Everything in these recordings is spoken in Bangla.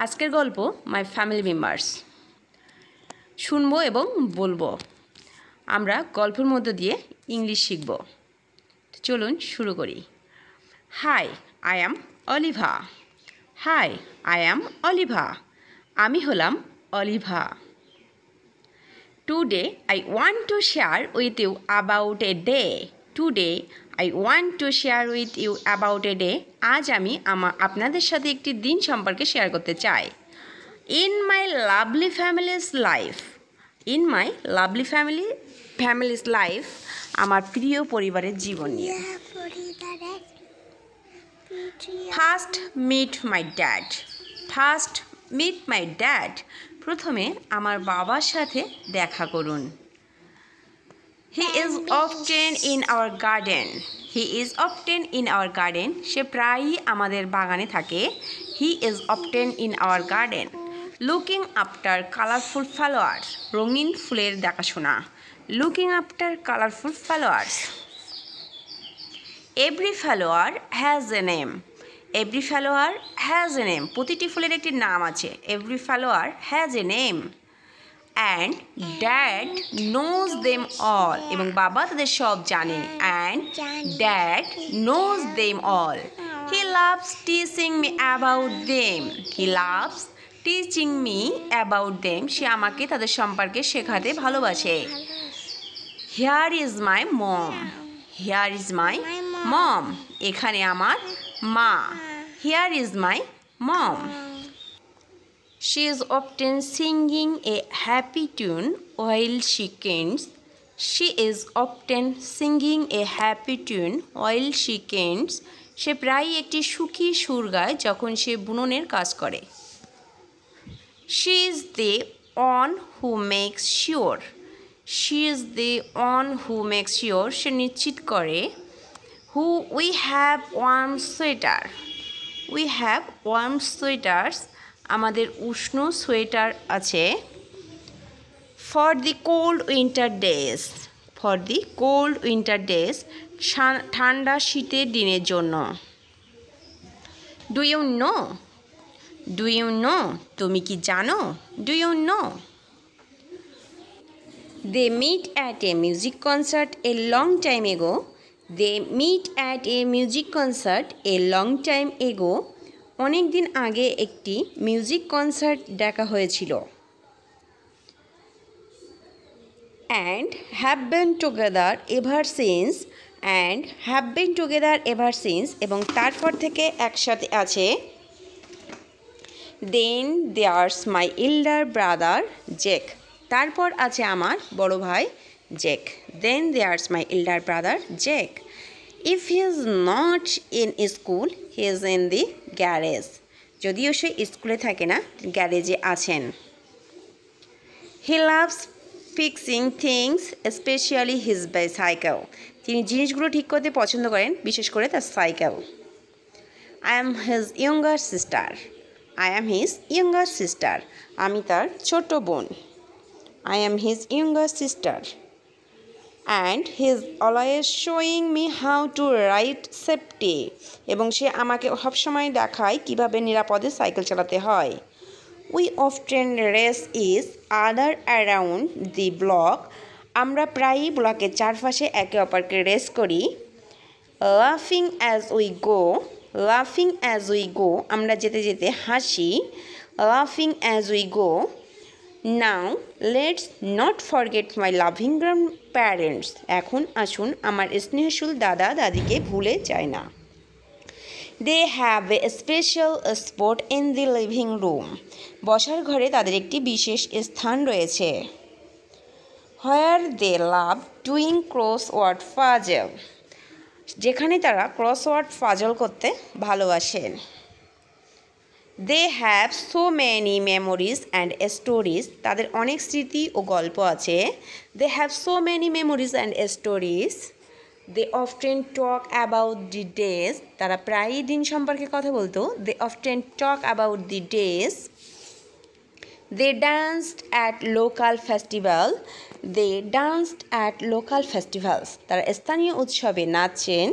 আজকের গল্প মাই ফ্যামিলি মেম্বার্স শুনবো এবং বলবো। আমরা গল্পের মধ্য দিয়ে ইংলিশ শিখব। চলুন শুরু করি। Hi, I am Olivia. Hi, I am Olivia. আমি হলাম Olivia. Today I want to share with you about a day. Today I want to share with you about a day. আজ আমি আপনাদের সাথে একটি দিন সম্পর্কে শেয়ার করতে চাই। In my lovely family's life. In my lovely family's life, আমার প্রিয় পরিবারের জীবন নিয়ে। First meet my dad. First meet my dad. প্রথমে আমার বাবার সাথে দেখা করুন। He is often in our garden. He is often in our garden. সে প্রায়ই আমাদের বাগানে থাকে। He is often in our garden. Looking after colourful flowers. রঙিন ফুলের দেখাশোনা। Looking after colourful flowers. Every flower has a name. Every flower has a name. প্রতিটি ফুলের একটি নাম আছে। Every flower has a name. And dad knows them all. এবং বাবা তাদের সব জানে। And dad knows them all. He loves teaching me about them. He loves teaching me about them. সে আমাকে তাদের সম্পর্কে শেখাতে ভালোবাসে। Here is my mom. Here is my mom. এখানে আমার মা। Here is my mom. She is often singing a happy tune while she cleans. She is often singing a happy tune while she cleans. সে প্রায়ই একটি সুখী সুর গায় যখন সে বুননের কাজ করে। She is the one who makes sure. She is the one who makes sure. সে নিশ্চিত করে। Who we have warm sweater. We have warm sweaters. আমাদের উষ্ণ সোয়েটার আছে। For the cold winter days. For the cold winter days. ঠান্ডা শীতের দিনের জন্য। Do you know. Do you know. তুমি কি জানো? Do you know. They meet at a music concert a long time ago. They meet at a music concert a long time ago. অনেক দিন আগে একটি মিউজিক কনসার্ট দেখা হয়েছিল। And have been together ever since. And have been together ever since. এবং তারপর থেকে একসাথে আছে। Then there's my elder brother Jake. তারপর আছে আমার বড় ভাই জেক। Then there's my elder brother Jake. If he is not in school he is in the garage. যদিও সে স্কুলে থাকে না, গ্যারেজে আছেন। He loves fixing things specially his bicycle. তিনি জিনিসগুলো ঠিক করতে পছন্দ করেন, বিশেষ করে তার cycle. I am his younger sister. I am his younger sister. আমি তার ছোট বোন। I am his younger sister. And he is always showing me how to ride safety. এবং সে আমাকে সবসময় দেখায় কীভাবে নিরাপদে সাইকেল চালাতে হয়। We often race is other around the block. আমরা প্রায়ই ব্লকের চারপাশে একে অপরকে রেস করি। লাফিং অ্যাজ উই গো। লাফিং অ্যাজ উই গো। আমরা যেতে যেতে হাসি। লাফিং as we go. Now let's not forget my loving grandparents. এখন আসুন আমার স্নেহশীল দাদা দাদিকে ভুলে যায় না। They have a special spot in the living room. বসার ঘরে তাদের একটি বিশেষ স্থান রয়েছে। Where they love doing crossword puzzle. যেখানে তারা ক্রসওয়ার্ড পাজল করতে ভালোবাসেন। They have so many memories and stories. তাদের অনেক স্মৃতি ও গল্প আছে। They have so many memories and stories. They often talk about the days. তারা প্রায়ই দিন সম্পর্কে কথা বলতো। They often talk about the days. They danced at local festival. They danced at local festivals. তারা স্থানীয় উৎসবে নাচেন।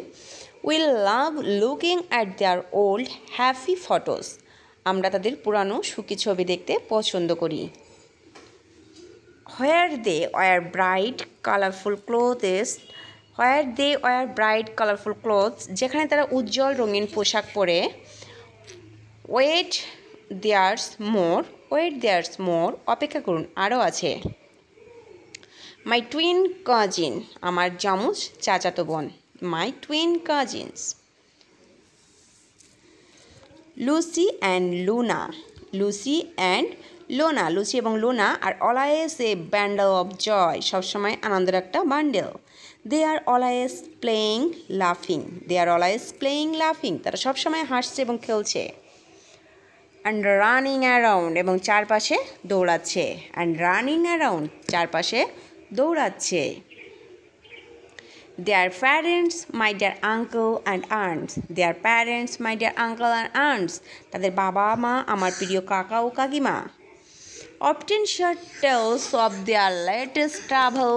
We love looking at their old happy photos. আমরা তাদের পুরানো সুখী ছবি দেখতে পছন্দ করি। Where they wear bright colorful clothes, where they wear bright colorful clothes, যেখানে তারা উজ্জ্বল রঙিন পোশাক পরে। Wait there's more, wait there's more, অপেক্ষা করুন আরও আছে। My twin cousin, আমার যমজ চাচাতো বোন। My twin cousins. Lucy and Luna, Lucy and Luna, Lucy এবং Luna are always a bundle of joy, সবসময় আনন্দের একটা bundle. They are always playing, laughing, they are always playing, laughing, তারা সবসময় হাসছে এবং খেলছে। And running around, এবং চারপাশে দৌড়াচ্ছে। And running around, চারপাশে দৌড়াচ্ছে। Their parents, my dear uncle and aunts, their parents, my dear uncle and aunts, তাদের বাবা মা আমার প্রিয় কাকা ও কাকিমা। Often share tales of their latest travel,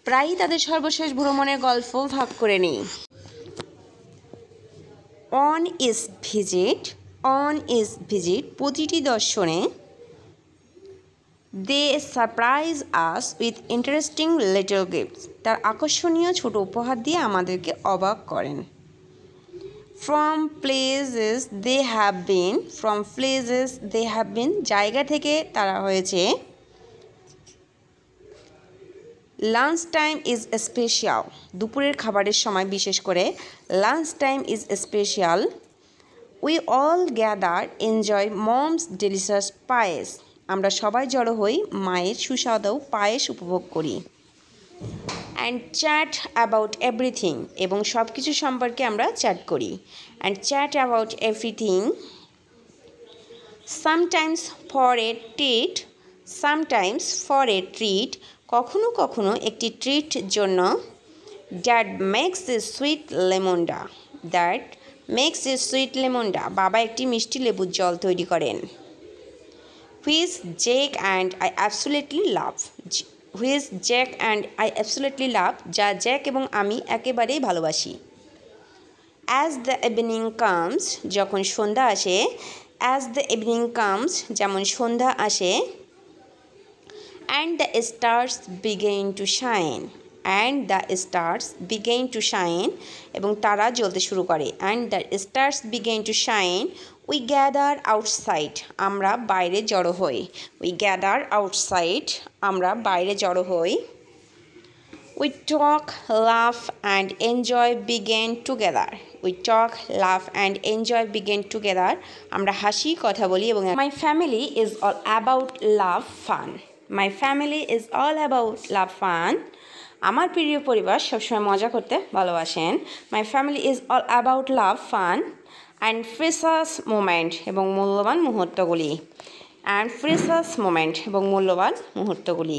প্রায়ই তাদের সর্বশেষ ভ্রমণের গল্প ভাগ করে নিই। On is visit, on is visit, প্রতিটি দর্শনে। They surprise us with interesting little gifts, তার আকর্ষণীয় ছোট উপহার দিয়ে আমাদেরকে অবাক করেন। From places they have been, from places they have been, জায়গা থেকে তারা হয়েছে। Lunch time is special, দুপুরের খাবারের সময় বিশেষ করে lunch time is special. We all gather, enjoy mom's delicious পায়েস, আমরা সবাই জড়ো হই মায়ের সুস্বাদু পায়েস উপভোগ করি। অ্যান্ড চ্যাট অ্যাবাউট এভরিথিং, এবং সব কিছু সম্পর্কে আমরা চ্যাট করি। And chat about everything. Sometimes for a treat, sometimes for a treat, কখনো কখনো একটি ট্রিট জন্য। That makes a sweet lemonade, that makes a sweet lemonade, বাবা একটি মিষ্টি লেবুর জল তৈরি করেন। Which Jack and I absolutely love, which Jack and I absolutely love, যা জ্যাক এবং আমি একেবারেই ভালোবাসি। অ্যাজ দ্য ইভিনিং কামস, যখন সন্ধ্যা আসে। অ্যাজ দ্য ইভিনিং কামস, যেমন সন্ধ্যা আসে। And the stars begin to shine, and the stars begin to shine, এবং তারা জ্বলতে শুরু করে। And the stars begin to shine. We gather outside, আমরা বাইরে জড়ো হই। উই গ্যাদার আউটসাইড, আমরা বাইরে জড়ো হই। We talk, laugh and enjoy begin together, we talk, laugh and enjoy begin together, আমরা হাসি কথা বলি এবং। My family is all about love fun, my family is all about love fun, আমার প্রিয় পরিবার সবসময় মজা করতে ভালোবাসেন। My family is all about love fun and precious moment, এবং মূল্যবান মুহূর্তগুলি। অ্যান্ড প্রেসাস মোমেন্ট, এবং মূল্যবান মুহূর্তগুলি।